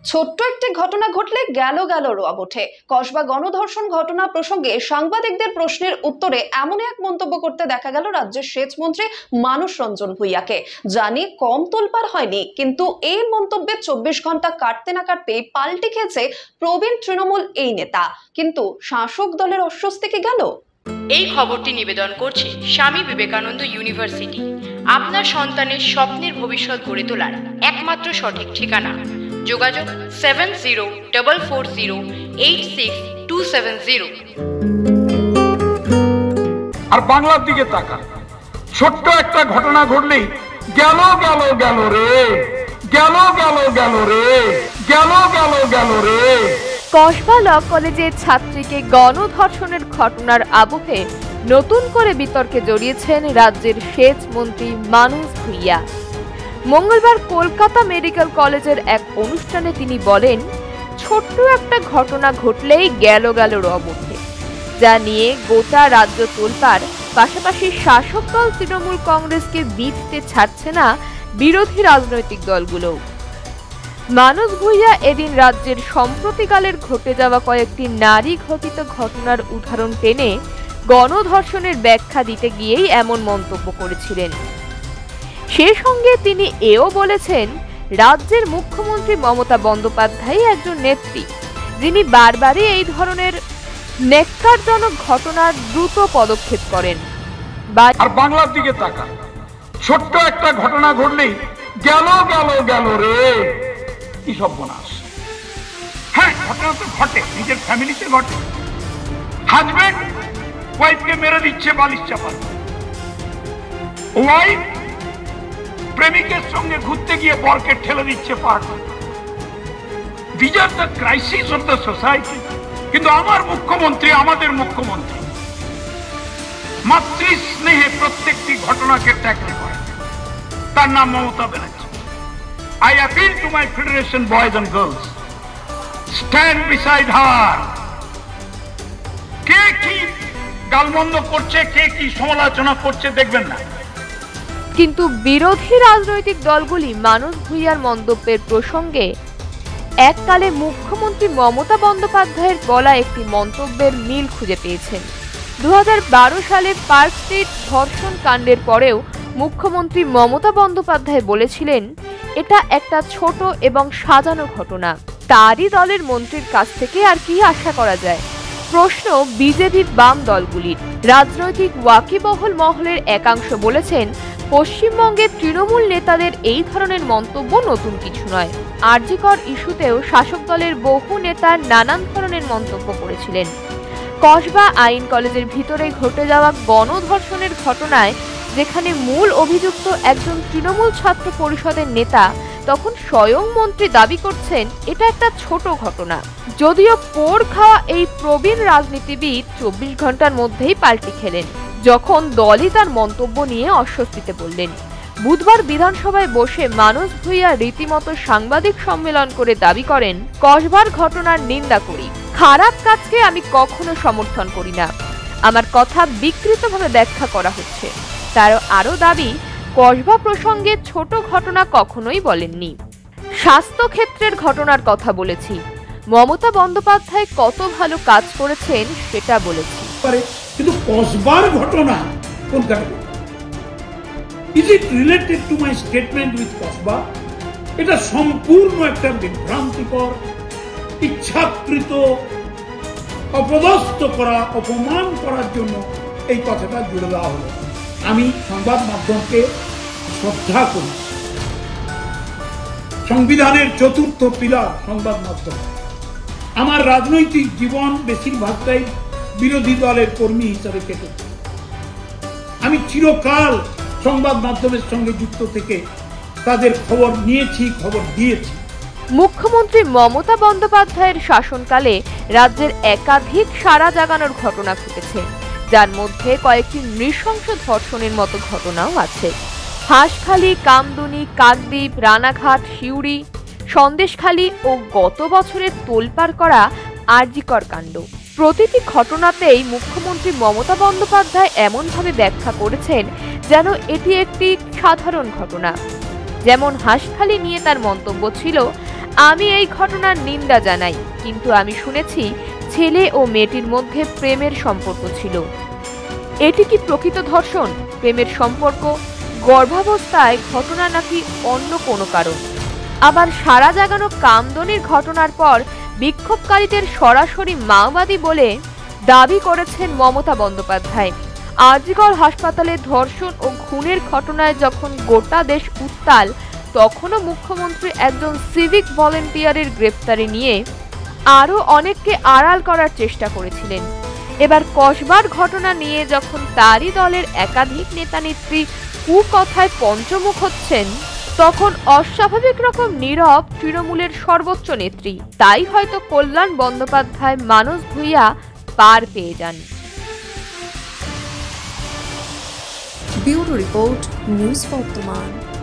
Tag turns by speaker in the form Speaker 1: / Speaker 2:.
Speaker 1: ছোট্ট একটি ঘটনা ঘটলে গেল রোয়াব ওঠে। কসবা গণধর্ষণ ঘটনা প্রসঙ্গে সাংবাদিকদের প্রশ্নের উত্তরে এমন এক মন্তব্য করতে দেখা গেল রাজ্যের সেচ মন্ত্রী মানস রঞ্জন ভূঁইয়াকে। জানি কম তোলপাড় হয়নি, কিন্তু এই মন্তব্যে 24 ঘন্টা কাটতে না কাটতেই পাল্টি খেয়েছে প্রবীণ তৃণমূল এই নেতা। কিন্তু শাসক দলের অস্বস্তি কি গেল?
Speaker 2: এই খবরটি নিবেদন করছে স্বামী বিবেকানন্দ ইউনিভার্সিটি। আপনার সন্তানের স্বপ্নের ভবিষ্যৎ গড়ে তোলার একমাত্র সঠিক ঠিকানা। যোগাযোগ 7044086270।
Speaker 3: আর বাংলার দিকে তাকা, ছোট্ট একটা ঘটনা ঘটলেই গেল রে, গেল রে।
Speaker 4: কসবা ল কলেজের ছাত্রীকে গণধর্ষণের ঘটনার আবহে নতুন করে বিতর্কে জড়িয়েছেন রাজ্যের সেচ মন্ত্রী মানস ভূঁইয়া। মঙ্গলবার কলকাতা মেডিকেল কলেজের এক অনুষ্ঠানে তিনি বলেন, ছোট্ট একটা ঘটনা ঘটলেই গেল রব ওঠে, যা নিয়ে গোটা রাজ্য তোলপাড়। পাশাপাশি শাসক দল তৃণমূল কংগ্রেসকে বিঁধতে ছাড়ছে না বিরোধী রাজনৈতিক দলগুলো। মানস ভূঁইয়া এদিন রাজ্যের সম্প্রতিকালের ঘটে যাওয়া কয়েকটি নারী ঘটিত ঘটনার উদাহরণ টেনে গণধর্ষণের ব্যাখ্যা দিতে গিয়েই এমন মন্তব্য করেছিলেন। সেই সঙ্গে তিনি এও বলেছেন, রাজ্যের মুখ্যমন্ত্রী মমতা বন্দ্যোপাধ্যায় একজন নেত্রী, যিনি বারবারই এই ধরনের ন্যাক্কারজনক ঘটনার দ্রুত পদক্ষেপ করেন।
Speaker 3: আর বাংলার দিকে তাকা, ছোট্ট একটা ঘটনা ঘটলেই গেল রে, কি সর্বনাশ। হ্যাঁ, ঘটনা তো ঘটে, নিজের ফ্যামিলিতে ঘটে। হাজবেন্ড ওয়াইফকে মেরে দিচ্ছে বালিশ চাপা, ওয়াইফ প্রেমিকের সঙ্গে ঘুরতে গিয়ে বরকে ঠেলে দিচ্ছে পাহাড়। This are the crisis of the society. কিন্তু আমাদের মুখ্যমন্ত্রী মাতৃ স্নেহে প্রত্যেকটি ঘটনাকে ট্যাকল করে। তার নাম Mamata Banerjee. I appeal to my federation boys and girls, stand beside her. কে কি গালমন্দ করছে, কে কি সমালোচনা করছে দেখবেন না।
Speaker 4: কিন্তু বিরোধী রাজনৈতিক দলগুলি মানস ভূঁইয়ার মন্তব্যের প্রসঙ্গে এককালে মুখ্যমন্ত্রী মমতা বন্দ্যোপাধ্যায়ের বলা একটি মন্তব্যের মিল খুঁজে পেয়েছেন। 2012 সালে পার্ক স্ট্রিট ধর্ষণ কাণ্ডের পরেও মুখ্যমন্ত্রী মমতা বন্দ্যোপাধ্যায় বলেছিলেন, এটা একটা ছোট এবং সাজানো ঘটনা। তারই দলের মন্ত্রীর কাছ থেকে আর কি আশা করা যায়? প্রশ্ন বিজেপি বাম দলগুলির। রাজনৈতিক ওয়াকিবহল মহলের একাংশ বলেছেন, পশ্চিমবঙ্গের তৃণমূল নেতাদের এই ধরনের মন্তব্য নতুন কিছু নয়। আরজিকর ইস্যুতেও শাসক দলের বহু নেতা নানান ধরনের মন্তব্য করেছিলেন। কসবা আইন কলেজের ভিতরে ঘটে যাওয়া গণধর্ষণের ঘটনায় যেখানে মূল অভিযুক্ত একজন তৃণমূল ছাত্র পরিষদের নেতা, তখন স্বয়ং মন্ত্রী দাবি করছেন এটা একটা ছোট ঘটনা। যদিও পোড় খাওয়া এই প্রবীণ রাজনীতিবিদ 24 ঘন্টার মধ্যেই পাল্টি খেলেন, যখন দলই তার মন্তব্য নিয়ে অস্বস্তিতে বললেন। বুধবার বিধানসভায় বসে মানস ভূঁইয়া রীতিমতো সাংবাদিক সম্মেলন করে দাবি করেন, কসবার ঘটনার নিন্দা করি, খারাপ কাজকে আমি কখনো সমর্থন করি না, আমার কথা বিকৃতভাবে ব্যাখ্যা করা হচ্ছে। তার আরও দাবি, কসবা প্রসঙ্গে ছোট ঘটনা কখনোই বলেননি, স্বাস্থ্য ক্ষেত্রের ঘটনার কথা বলেছি, মমতা বন্দ্যোপাধ্যায় কত ভালো কাজ করেছেন সেটা বলেছি।
Speaker 5: কিন্তু কসবার ঘটনা কোনটা? Is it related to my statement with Kasba? এটা সম্পূর্ণ একটা বিভ্রান্তিকর, ইচ্ছাকৃত, অপদস্থ করা, অপমান করার জন্য এই কথাটা জুড়ে দেওয়া হলো। আমি সংবাদ মাধ্যমকে শ্রদ্ধা করি। সংবিধানের চতুর্থ পিলার সংবাদ মাধ্যম। আমার রাজনৈতিক জীবন বেশিরভাগটাই বিরোধী দলের কর্মী হিসাবে কেটেছে। আমি চিরকাল সংবাদ মাধ্যমের সঙ্গে যুক্ত থেকে তাদের খবর নিয়েছি, খবর দিয়েছি।
Speaker 4: মুখ্যমন্ত্রী মমতা বন্দ্যোপাধ্যায়ের শাসনকালে রাজ্যের একাধিক সাড়া জাগানোর ঘটনা ঘটেছে, যার মধ্যে কয়েকটি নৃশংস ধর্ষণের মতো ঘটনাও আছে। হাঁসখালি, কামদুনি, কাকদ্বীপ, রানাঘাট, সিউড়ি, সন্দেশখালী ও গত বছরের তোলপাড় করা আরজিকর কাণ্ড। প্রতিটি ঘটনাতেই মুখ্যমন্ত্রী মমতা বন্দ্যোপাধ্যায় এমনভাবে ব্যাখ্যা করেছেন যেন এটি একটি সাধারণ ঘটনা। যেমন হাঁসখালি নিয়ে তার মন্তব্য ছিল, আমি এই ঘটনার নিন্দা জানাই, কিন্তু আমি শুনেছি ছেলে ও মেয়েটির মধ্যে প্রেমের সম্পর্ক ছিল। এটি কি প্রকৃত ধর্ষণ, প্রেমের সম্পর্ক, গর্ভাবস্থায় ঘটনা নাকি অন্য কোনো কারণ? আবার সারা জাগানো কামদনির ঘটনার পর বিক্ষোভকারীদের সরাসরি মাওবাদী বলে দাবি করেছেন মমতা বন্দ্যোপাধ্যায়। আরজিকর হাসপাতালে ধর্ষণ ও খুনের ঘটনায় যখন গোটা দেশ উত্তাল, তখনও মুখ্যমন্ত্রী একজন সিভিক ভলেন্টিয়ারের গ্রেপ্তারি নিয়ে আরও অনেককে আড়াল করার চেষ্টা করেছিলেন। এবার কসবার ঘটনা নিয়ে যখন তারই দলের একাধিক নেতানেত্রী কুকথায় পঞ্চমুখ হচ্ছেন, তখন অস্বাভাবিক রকম নীরব তৃণমূলের সর্বোচ্চ নেত্রী। তাই হয়তো কল্যাণ বন্দ্যোপাধ্যায়, মানস ভূঁইয়া পার পেয়ে যান।
Speaker 6: ব্যুরো রিপোর্ট, নিউজ বর্তমান।